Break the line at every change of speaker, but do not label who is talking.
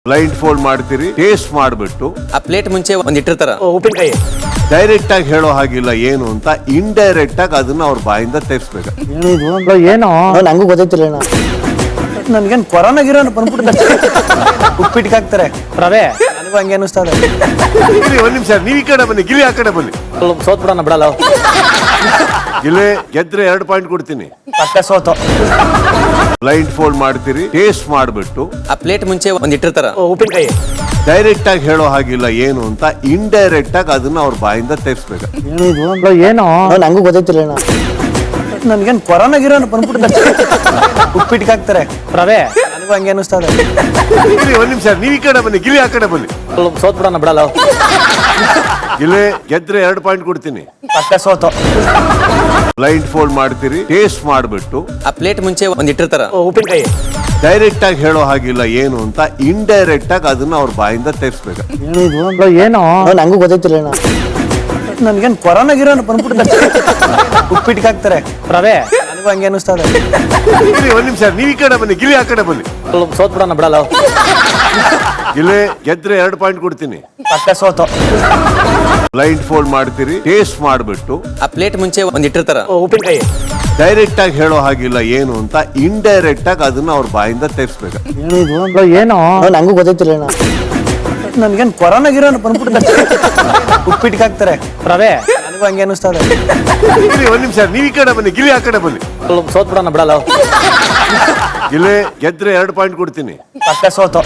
Blind fold ಮಾಡ್ತೀರಿ, taste ಮಾಡ್ಬಿಟ್ಟು
ಆ ಪ್ಲೇಟ್ ಮುಂಚೆ ಒಂದ್ ಇಟ್ಟಿರ್ತಾರ
ಉಪ್ಪಿನಕಾಯಿ
ಡೈರೆಕ್ಟ್ ಆಗಿ ಹೇಳೋ ಹಾಗಿಲ್ಲ ಏನು ಅಂತ, ಇಂಡೈರೆಕ್ಟ್ ಆಗಿ ಅದನ್ನ ಅವ್ರ ಬಾಯಿಂದ ತೆಗ್ಸ್ಬೇಕು.
ಏನೋ ನಂಗೂ ಗೊತ್ತೈತಿಲ್ಲ ನನ್ಗೇನ್ ಕೊರೋನಾ ಗಿರೋನ ಬಂದ್ಬಿಟ್ಟು ಉಪ್ಪಿಟ್ಟಿಗೆ ಹಾಕ್ತಾರೆ ರವೆ ನನಗೂ ಹಂಗೆ ಅನಿಸ್ತದೆ.
ಒಂದ್ ನಿಮಿಷ, ನೀವ್ ಈ ಕಡೆ ಬನ್ನಿ, ಗಿಲಿ ಆ ಕಡೆ ಬನ್ನಿ.
ಸೋತ್ ಬಿಡೋಣ ಬಿಡಲ್ಲ
ಗಿಲೆ ಗೆದ್ರೆ 2 ಪಾಯಿಂಟ್ ಕೊಡ್ತೀನಿ.
ಪಕ್ಕ ಸೋತು.
ಬ್ಲೈಂಡ್ ಫೋಲ್ಡ್ ಮಾಡ್ತೀರಿ, ಟೇಸ್ಟ್ ಮಾಡ್ಬಿಟ್ಟು
ಆ ಪ್ಲೇಟ್ ಮುಂಚೆ ಒಂದ್ ಇಟ್ಟಿರ್ತಾರ
ಉಪ್ಪಿನಕಾಯಿ
ಡೈರೆಕ್ಟ್ ಆಗಿ ಹೇಳೋ ಹಾಗಿಲ್ಲ ಏನು ಅಂತ, ಇಂಡೈರೆಕ್ಟ್ ಆಗಿ ಅದನ್ನ ಅವ್ರ ಬಾಯಿಂದ ತೆಗ್ಸ್ಬೇಕು.
ಏನೋ ನಂಗೂ ಗೊತ್ತೈತಿಲ್ಲ ನನ್ಗೇನ್ ಕೊರೋನಾ ಗಿರೋನ ಬಂದ್ಬಿಟ್ಟು ಉಪ್ಪಿಟ್ಟಿಗೆ ಹಾಕ್ತಾರೆ ರವೆ ನನಗೂ ಹಂಗೆ ಅನಿಸ್ತದೆ.
ಒಂದ್ ನಿಮಿಷ, ನೀವ್ ಈ ಕಡೆ ಬನ್ನಿ, ಗಿಲಿ ಆ ಕಡೆ ಬನ್ನಿ.
ಸೋತ್ ಬಿಡೋಣ ಬಿಡಲ್ಲ
ಗಿಲೆ ಗೆದ್ರೆ 2 ಪಾಯಿಂಟ್ ಕೊಡ್ತೀನಿ.
ಪಕ್ಕ ಸೋತು.
ಬ್ಲೈಂಡ್ ಫೋಲ್ಡ್ ಮಾಡ್ತೀರಿ, ಟೇಸ್ಟ್ ಮಾಡ್ಬಿಟ್ಟು
ಆ ಪ್ಲೇಟ್ ಮುಂಚೆ ಒಂದ್ ಇಟ್ಟಿರ್ತಾರ
ಉಪ್ಪಿನಕಾಯಿ
ಡೈರೆಕ್ಟ್ ಆಗಿ ಹೇಳೋ ಹಾಗಿಲ್ಲ ಏನು ಅಂತ, ಇಂಡೈರೆಕ್ಟ್ ಆಗಿ ಅದನ್ನ ಅವ್ರ ಬಾಯಿಂದ ತೆಗ್ಸ್ಬೇಕು.
ಏನೋ ನಂಗೂ ಗೊತ್ತೈತಿಲ್ಲ ನನ್ಗೇನ್ ಕೊರೋನಾ ಗಿರೋನ ಬಂದ್ಬಿಟ್ಟು ಉಪ್ಪಿಟ್ಟಿಗೆ ಹಾಕ್ತಾರೆ ರವೆ ನನಗೂ ಹಂಗೆ ಅನಿಸ್ತದೆ.
ಒಂದ್ ನಿಮಿಷ, ನೀವ್ ಈ ಕಡೆ ಬನ್ನಿ, ಗಿಲಿ ಆ ಕಡೆ ಬನ್ನಿ.
ಸೋತ್ ಬಿಡೋಣ ಬಿಡಲ್ಲ
ಗಿಲೆ ಗೆದ್ರೆ 2 ಪಾಯಿಂಟ್ ಕೊಡ್ತೀನಿ.
ಪಕ್ಕ ಸೋತು.
ಬ್ಲೈಂಡ್ ಫೋಲ್ಡ್ ಮಾಡ್ತೀರಿ, ಟೇಸ್ಟ್ ಮಾಡ್ಬಿಟ್ಟು
ಆ ಪ್ಲೇಟ್ ಮುಂಚೆ ಒಂದ್ ಇಟ್ಟಿರ್ತಾರ
ಉಪ್ಪಿನಕಾಯಿ
ಡೈರೆಕ್ಟ್ ಆಗಿ ಹೇಳೋ ಹಾಗಿಲ್ಲ ಏನು ಅಂತ, ಇಂಡೈರೆಕ್ಟ್ ಆಗಿ ಅದನ್ನ ಅವ್ರ ಬಾಯಿಂದ ತೆಗ್ಸ್ಬೇಕು.
ಏನೋ ನಂಗೂ ಗೊತ್ತೈತಿಲ್ಲ ನನ್ಗೇನ್ ಕೊರೋನಾ ಗಿರೋನ ಬಂದ್ಬಿಟ್ಟು ಉಪ್ಪಿಟ್ಟಿಗೆ ಹಾಕ್ತಾರೆ ರವೆ ನನಗೂ ಹಂಗೆ ಅನಿಸ್ತದೆ.
ಒಂದ್ ನಿಮಿಷ, ನೀವ್ ಈ ಕಡೆ ಬನ್ನಿ, ಗಿಲಿ ಆ ಕಡೆ ಬನ್ನಿ.
ಸೋತ್ ಬಿಡೋಣ ಬಿಡಲ್ಲ
ಗಿಲೆ ಗೆದ್ರೆ 2 ಪಾಯಿಂಟ್ ಕೊಡ್ತೀನಿ.
ಪಕ್ಕ ಸೋತು.